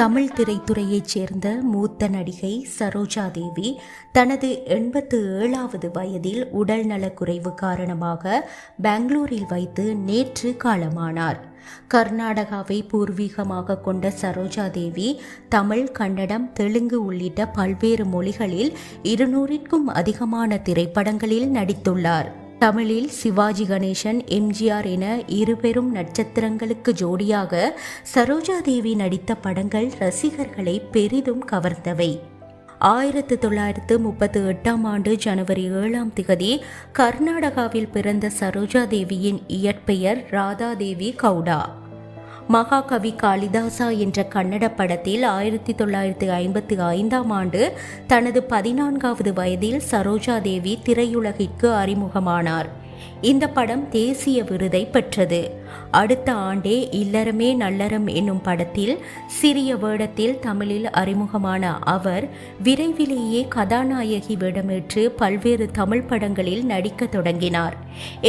தமிழ் திரைத்துறையைச் சேர்ந்த மூத்த நடிகை சரோஜா தேவி தனது 87வது வயதில் உடல் நலக்குறைவு காரணமாக பெங்களூரில் வைத்து நேற்று காலமானார். கர்நாடகாவை பூர்வீகமாக கொண்ட சரோஜா தேவி தமிழ், கன்னடம், தெலுங்கு உள்ளிட்ட பல்வேறு மொழிகளில் 200க்கும் அதிகமான திரைப்படங்களில் நடித்துள்ளார். தமிழில் சிவாஜி கணேசன், எம்ஜிஆர் என இருபெரும் நட்சத்திரங்களுக்கு ஜோடியாக சரோஜா தேவி நடித்த படங்கள் ரசிகர்களை பெரிதும் கவர்ந்தவை. 1938 ஜனவரி 7 கர்நாடகாவில் பிறந்த சரோஜா தேவியின் இயற்பெயர் ராதா தேவி கவுடா. மகாகவி காளிதாசா என்ற கன்னட படத்தில் 1955 தனது 14வது வயதில் சரோஜா தேவி திரையுலகிற்கு அறிமுகமானார். இந்த படம் தேசிய விருதை பெற்றது. அடுத்த ஆண்டே இல்லறமே நல்லறம் என்னும் படத்தில் சிறிய வேடத்தில் தமிழில் அறிமுகமான அவர் விரைவிலேயே கதாநாயகி வேடமேற்று பல்வேறு தமிழ் படங்களில் நடிக்க தொடங்கினார்.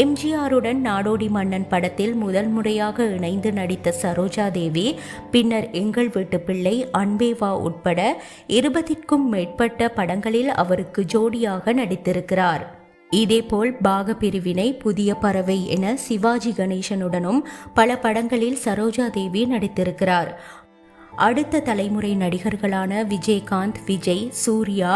எம்ஜிஆருடன் நாடோடி மன்னன் படத்தில் முதல் முறையாக இணைந்து நடித்த சரோஜா தேவி பின்னர் எங்கள் வீட்டு பிள்ளை, அன்பேவா உட்பட 20க்கும் மேற்பட்ட படங்களில் அவருக்கு ஜோடியாக நடித்திருக்கிறார். இதேபோல் பாகப்பிரிவினை, புதிய பறவை என சிவாஜி கணேசனுடனும் பல படங்களில் சரோஜா தேவி நடித்திருக்கிறார். அடுத்த தலைமுறை நடிகர்களான விஜயகாந்த், விஜய், சூர்யா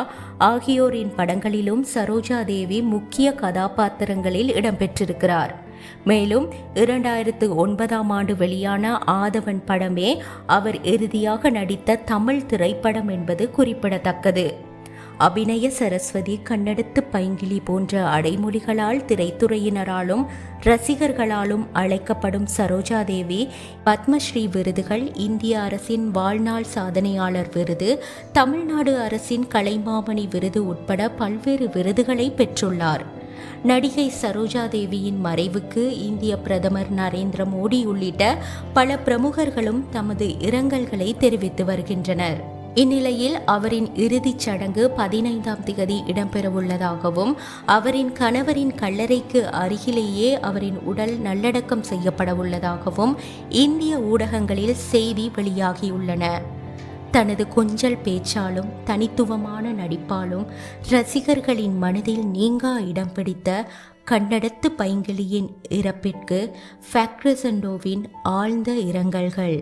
ஆகியோரின் படங்களிலும் சரோஜா தேவி முக்கிய கதாபாத்திரங்களில் இடம்பெற்றிருக்கிறார். மேலும் 2009 வெளியான ஆதவன் படமே அவர் இறுதியாக நடித்த தமிழ் திரைப்படம் என்பது குறிப்பிடத்தக்கது. அபிநய சரஸ்வதி, கண்ணெடுத்து பைங்கிளி போன்ற அடைமொழிகளால் திரைத்துறையினராலும் ரசிகர்களாலும் அழைக்கப்படும் சரோஜா தேவி பத்மஸ்ரீ விருதுகள், இந்திய அரசின் வாழ்நாள் சாதனையாளர் விருது, தமிழ்நாடு அரசின் கலைமாமணி விருது உட்பட பல்வேறு விருதுகளை பெற்றுள்ளார். நடிகை சரோஜா தேவியின் மறைவுக்கு இந்திய பிரதமர் நரேந்திர மோடி உள்ளிட்ட பல பிரமுகர்களும் தமது இரங்கல்களை தெரிவித்து வருகின்றனர். இந்நிலையில் அவரின் இறுதிச் சடங்கு 15 இடம்பெறவுள்ளதாகவும் அவரின் கணவரின் கல்லறைக்கு அருகிலேயே அவரின் உடல் நல்லடக்கம் செய்யப்பட உள்ளதாகவும் இந்திய ஊடகங்களில் செய்தி வெளியாகியுள்ளன. தனது கொஞ்சல் பேச்சாலும் தனித்துவமான நடிப்பாலும் ரசிகர்களின் மனதில் நீங்கா இடம் பிடித்த கண்ணெடுத்து பைங்கிளியின் இறப்பிற்கு ஃபேக்ட்ரிசண்டோவின் ஆழ்ந்த இரங்கல்கள்.